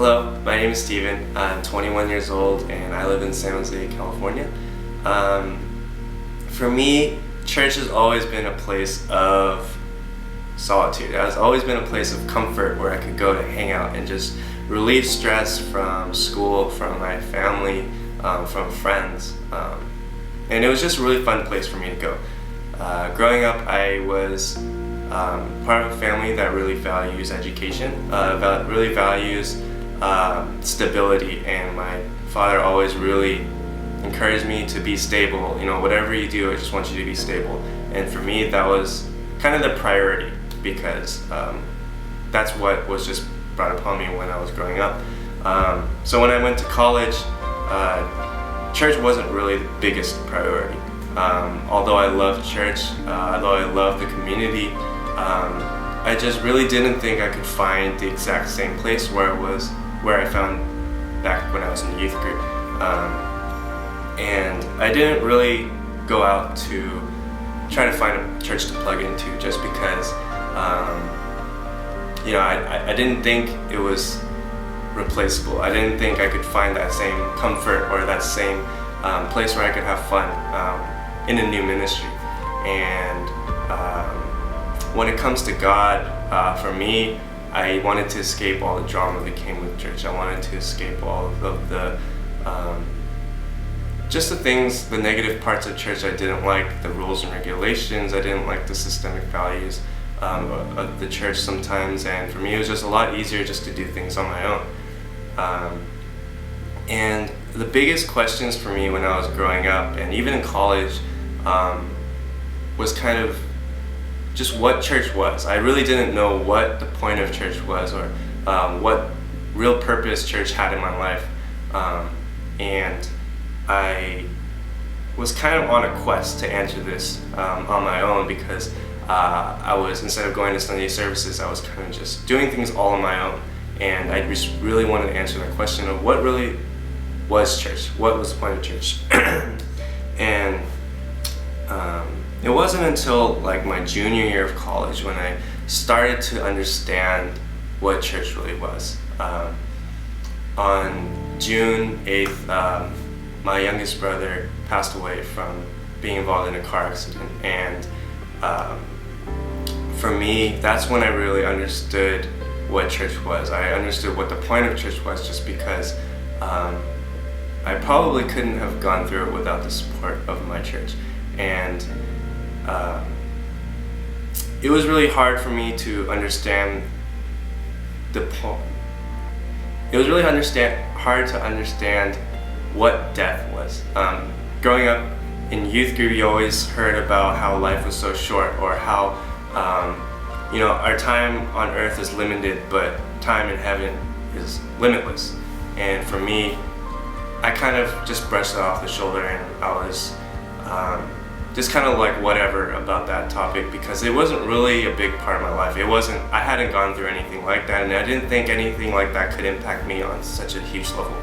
Hello, my name is Steven. I'm 21 years old and I live in San Jose, California. For me, church has always been a place of solitude. It has always been a place of comfort where I could go to hang out and just relieve stress from school, from my family, from friends. And it was just a really fun place for me to go. Growing up, I was part of a family that really values education, that really values stability, and my father always really encouraged me to be stable. You know, whatever you do, I just want you to be stable. And for me, that was kind of the priority because that's what was just brought upon me when I was growing up. So when I went to college, church wasn't really the biggest priority. Although I loved church, although I loved the community, I just really didn't think I could find the exact same place where I found back when I was in the youth group. And I didn't really go out to try to find a church to plug into just because, I didn't think it was replaceable. I didn't think I could find that same comfort or that same place where I could have fun in a new ministry. And when it comes to God, for me, I wanted to escape all the drama that came with church. I wanted to escape all of the just the things, the negative parts of church I didn't like, the rules and regulations. I didn't like the systemic values of the church sometimes, and for me it was just a lot easier just to do things on my own. And the biggest questions for me when I was growing up, and even in college, was kind of just what church was. I really didn't know what the point of church was or what real purpose church had in my life. And I was kind of on a quest to answer this on my own because I was, instead of going to Sunday services, I was kind of just doing things all on my own. And I just really wanted to answer that question of what really was church? What was the point of church? And it wasn't until like my junior year of college when I started to understand what church really was. On June 8th, my youngest brother passed away from being involved in a car accident, and for me, that's when I really understood what church was. I understood what the point of church was just because I probably couldn't have gone through it without the support of my church. And it was really hard for me to understand it was really hard to understand what death was. Growing up in youth group, you always heard about how life was so short, or how our time on earth is limited, but time in heaven is limitless. And for me, I kind of just brushed it off the shoulder, and I was just kind of like whatever about that topic because it wasn't really a big part of my life. I hadn't gone through anything like that, and I didn't think anything like that could impact me on such a huge level.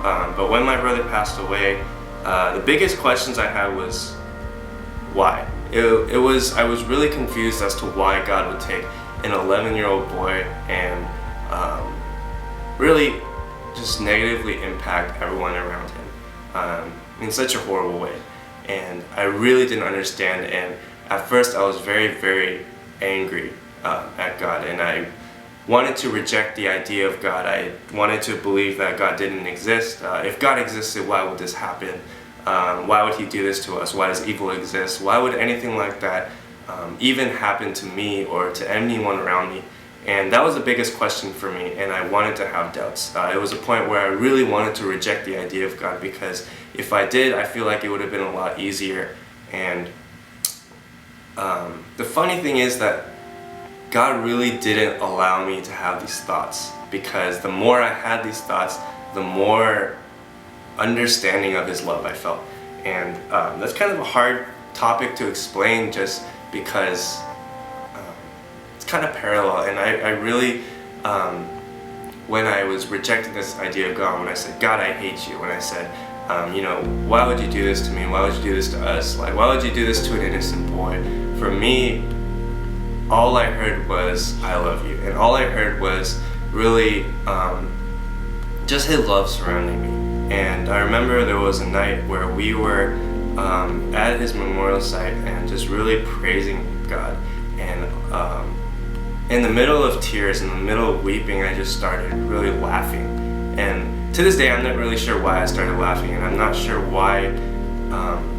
But when my brother passed away, the biggest questions I had was why. I was really confused as to why God would take an 11-year-old boy and really just negatively impact everyone around him in such a horrible way. And I really didn't understand, and at first I was very, very angry at God, and I wanted to reject the idea of God. I wanted to believe that God didn't exist. If God existed, why would this happen? Why would he do this to us? Why does evil exist? Why would anything like that even happen to me or to anyone around me? And that was the biggest question for me, and I wanted to have doubts. It was a point where I really wanted to reject the idea of God because if I did, I feel like it would have been a lot easier. And the funny thing is that God really didn't allow me to have these thoughts, because the more I had these thoughts, the more understanding of his love I felt. And that's kind of a hard topic to explain just because it's kind of parallel. And I really, when I was rejecting this idea of God, when I said, God, I hate you, when I said, why would you do this to me? Why would you do this to us? Like, why would you do this to an innocent boy? For me, all I heard was, I love you. And all I heard was really just His love surrounding me. And I remember there was a night where we were at His memorial site and just really praising God. And in the middle of tears, in the middle of weeping, I just started really laughing. And to this day, I'm not really sure why I started laughing, and I'm not sure why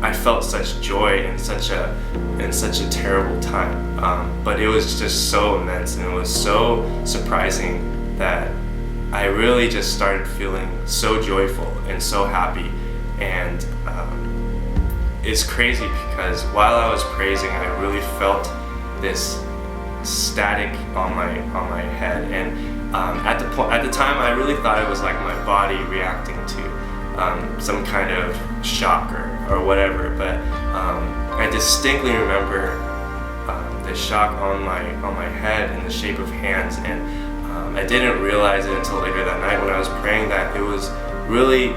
I felt such joy in such a terrible time. But it was just so immense, and it was so surprising that I really just started feeling so joyful and so happy. And it's crazy because while I was praising, I really felt this static on my head, and at the time I really thought it was like my body reacting to some kind of shock or whatever, but I distinctly remember the shock on my head in the shape of hands, and I didn't realize it until later that night when I was praying that it was really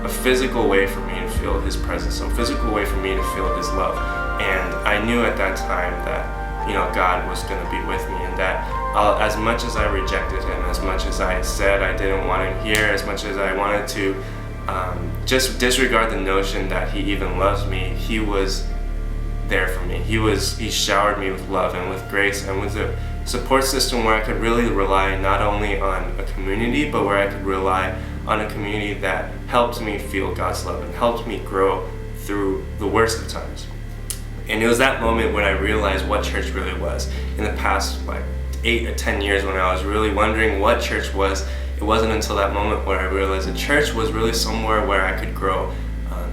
a physical way for me to feel His presence, a physical way for me to feel His love. And I knew at that time that, you know, God was going to be with me, and that as much as I rejected Him, as much as I said I didn't want Him here, as much as I wanted to just disregard the notion that He even loves me, He was there for me. He showered me with love and with grace and with a support system where I could really rely not only on a community, but where I could rely on a community that helped me feel God's love and helped me grow through the worst of times. And it was that moment when I realized what church really was. In the past 8 or 10 years, when I was really wondering what church was, it wasn't until that moment where I realized that church was really somewhere where I could grow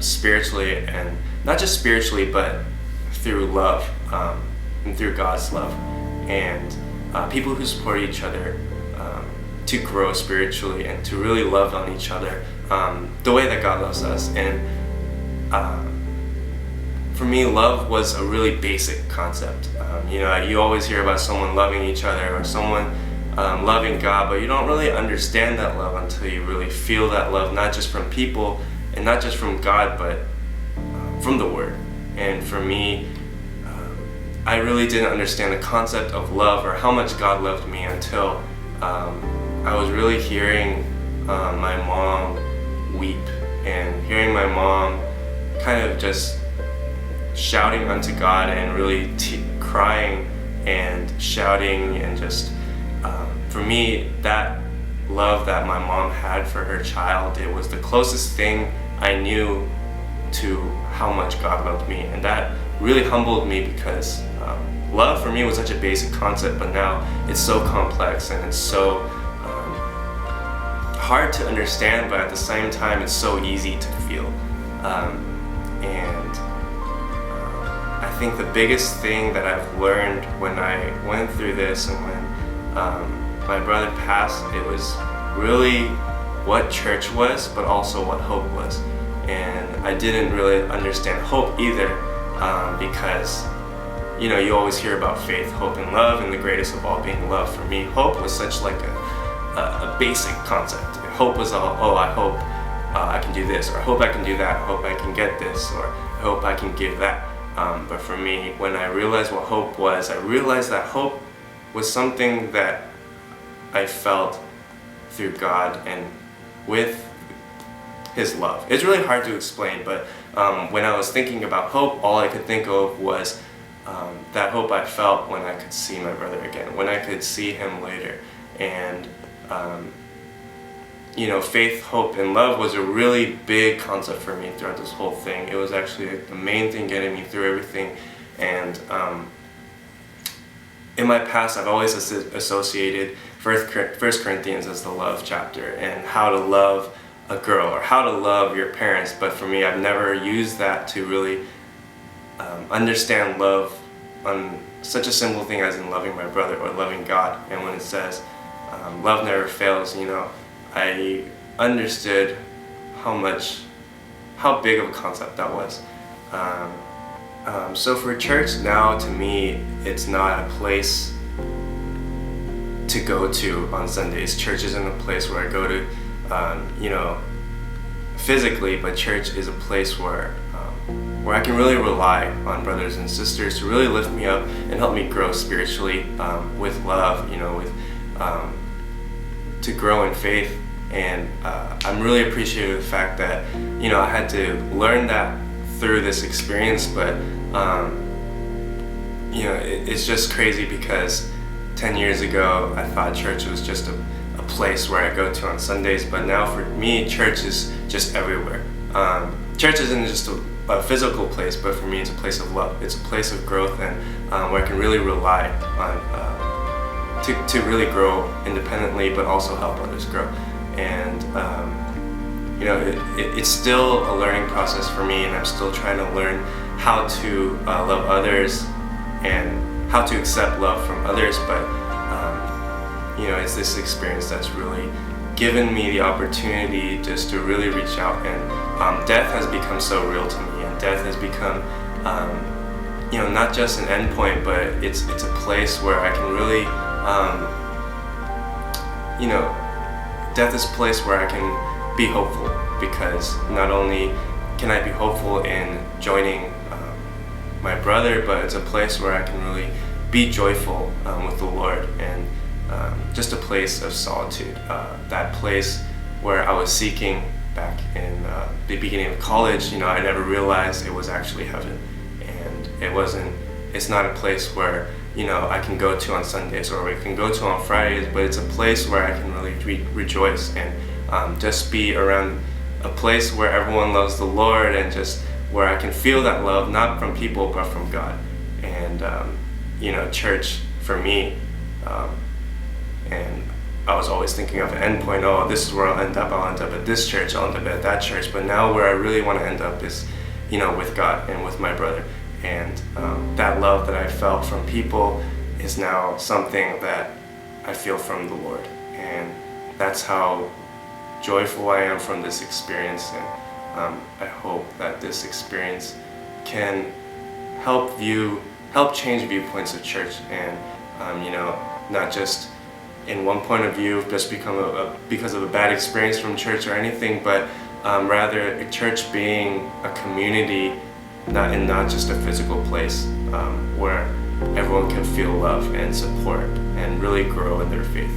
spiritually, and not just spiritually, but through love and through God's love, and people who support each other to grow spiritually and to really love on each other the way that God loves us. And for me, love was a really basic concept. You always hear about someone loving each other or someone loving God, but you don't really understand that love until you really feel that love, not just from people and not just from God, but from the Word. And for me, I really didn't understand the concept of love or how much God loved me until I was really hearing my mom weep and hearing my mom kind of just shouting unto God and really crying and shouting, and just for me, that love that my mom had for her child, it was the closest thing I knew to how much God loved me. And that really humbled me, because love for me was such a basic concept, but now it's so complex and it's so hard to understand, but at the same time it's so easy to feel. And I think the biggest thing that I've learned when I went through this and when my brother passed, it was really what church was, but also what hope was. And I didn't really understand hope either, because you always hear about faith, hope, and love, and the greatest of all being love. For me, hope was such like a basic concept. Hope was all, I hope I can do this, or I hope I can do that, I hope I can get this, or I hope I can give that. But for me, when I realized what hope was, I realized that hope was something that I felt through God and with His love. It's really hard to explain, but when I was thinking about hope, all I could think of was that hope I felt when I could see my brother again, when I could see him later. And faith, hope, and love was a really big concept for me throughout this whole thing. It was actually the main thing getting me through everything. And in my past, I've always associated 1 Corinthians as the love chapter and how to love a girl or how to love your parents. But for me, I've never used that to really understand love on such a simple thing as in loving my brother or loving God. And when it says love never fails, I understood how big of a concept that was. So for church now, to me, it's not a place to go to on Sundays. Church isn't a place where I go to, physically, but church is a place where I can really rely on brothers and sisters to really lift me up and help me grow spiritually with love, to grow in faith And I'm really appreciative of the fact that, you know, I had to learn that through this experience, but you know, it's just crazy because 10 years ago I thought church was just a place where I go to on Sundays, but now for me, church is just everywhere. Church isn't just a physical place, but for me it's a place of love. It's a place of growth, and where I can really rely on to really grow independently, but also help others grow. And you know, it's still a learning process for me, and I'm still trying to learn how to love others and how to accept love from others. But you know, it's this experience that's really given me the opportunity just to really reach out. And death has become so real to me, and death has become you know, not just an endpoint, but it's a place where I can really you know, death is a place where I can be hopeful, because not only can I be hopeful in joining my brother, but it's a place where I can really be joyful with the Lord, and just a place of solitude. That place where I was seeking back in the beginning of college, you know, I never realized it was actually heaven. And it's not a place where, you know, I can go to on Sundays or we can go to on Fridays, but it's a place where I can really rejoice and just be around a place where everyone loves the Lord, and just where I can feel that love, not from people, but from God. And you know, church for me, and I was always thinking of an endpoint. Oh, this is where I'll end up at this church, I'll end up at that church. But now where I really want to end up is, you know, with God and with my brother. And that love that I felt from people is now something that I feel from the Lord. And that's how joyful I am from this experience. And I hope that this experience can help change viewpoints of church, and you know, not just in one point of view, just because of a bad experience from church or anything, but rather a church being a community, not just a physical place where everyone can feel love and support and really grow in their faith.